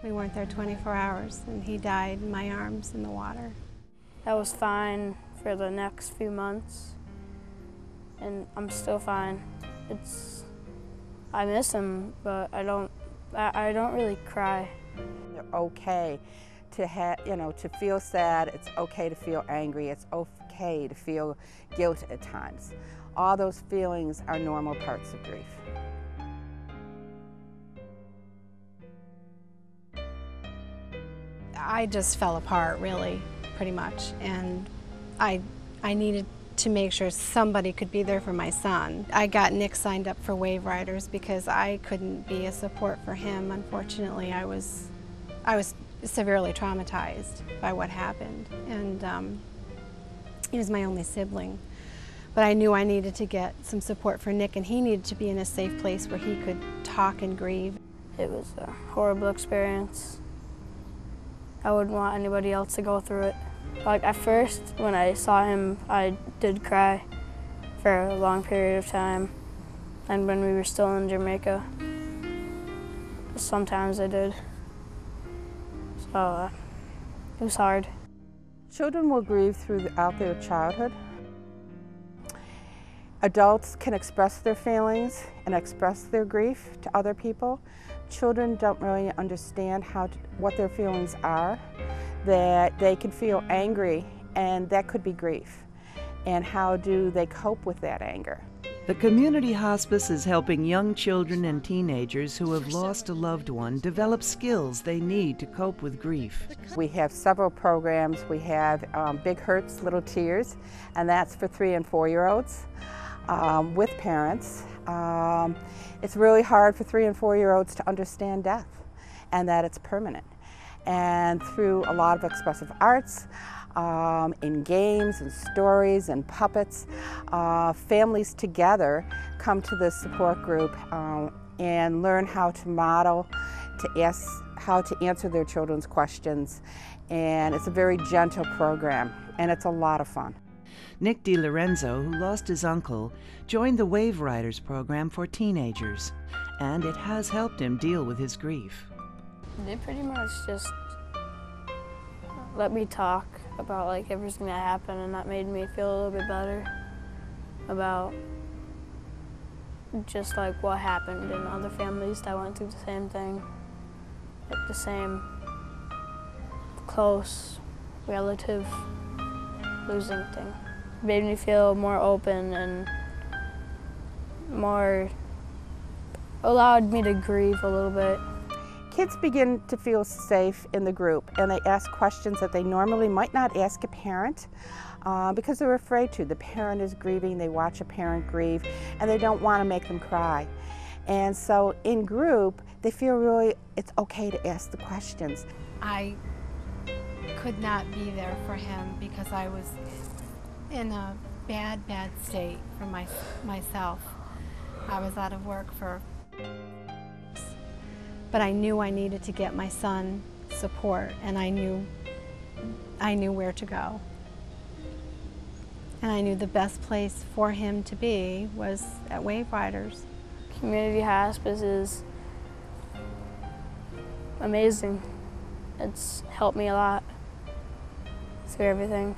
We weren't there 24 hours, and he died in my arms in the water. I was fine for the next few months, and I'm still fine. I miss him, but I don't really cry. It's okay to to feel sad. It's okay to feel angry. It's okay to feel guilt at times. All those feelings are normal parts of grief. I just fell apart, really, pretty much, and I needed to make sure somebody could be there for my son. I got Nick signed up for Wave Riders because I couldn't be a support for him. Unfortunately, I was severely traumatized by what happened, and he was my only sibling. But I knew I needed to get some support for Nick, and he needed to be in a safe place where he could talk and grieve. It was a horrible experience. I wouldn't want anybody else to go through it. Like at first, when I saw him, I did cry for a long period of time. And when we were still in Jamaica, sometimes I did. So it was hard. Children will grieve throughout their childhood. Adults can express their feelings and express their grief to other people. Children don't really understand what their feelings are, that they can feel angry, and that could be grief. And how do they cope with that anger? The community hospice is helping young children and teenagers who have lost a loved one develop skills they need to cope with grief. We have several programs. We have Big Hurts, Little Tears, and that's for 3- and 4-year-olds with parents. It's really hard for 3- and 4-year-olds to understand death and that it's permanent. And through a lot of expressive arts, in games and stories and puppets, families together come to this support group and learn how to model, how to answer their children's questions. And it's a very gentle program, and it's a lot of fun. Nick DiLorenzo, who lost his uncle, joined the Wave Riders program for teenagers, and it has helped him deal with his grief. They pretty much just let me talk about like everything that happened, and that made me feel a little bit better about just like what happened in other families that went through the same thing, like the same close relative losing thing. It made me feel more open and allowed me to grieve a little bit. Kids begin to feel safe in the group, and they ask questions that they normally might not ask a parent because they're afraid to. The parent is grieving, they watch a parent grieve, and they don't want to make them cry. And so in group, they feel really it's okay to ask the questions. I could not be there for him because I was in a bad state for myself. I was out of work but I knew I needed to get my son support, and I knew where to go. And I knew the best place for him to be was at Wave Riders. Community hospice is amazing. It's helped me a lot through everything.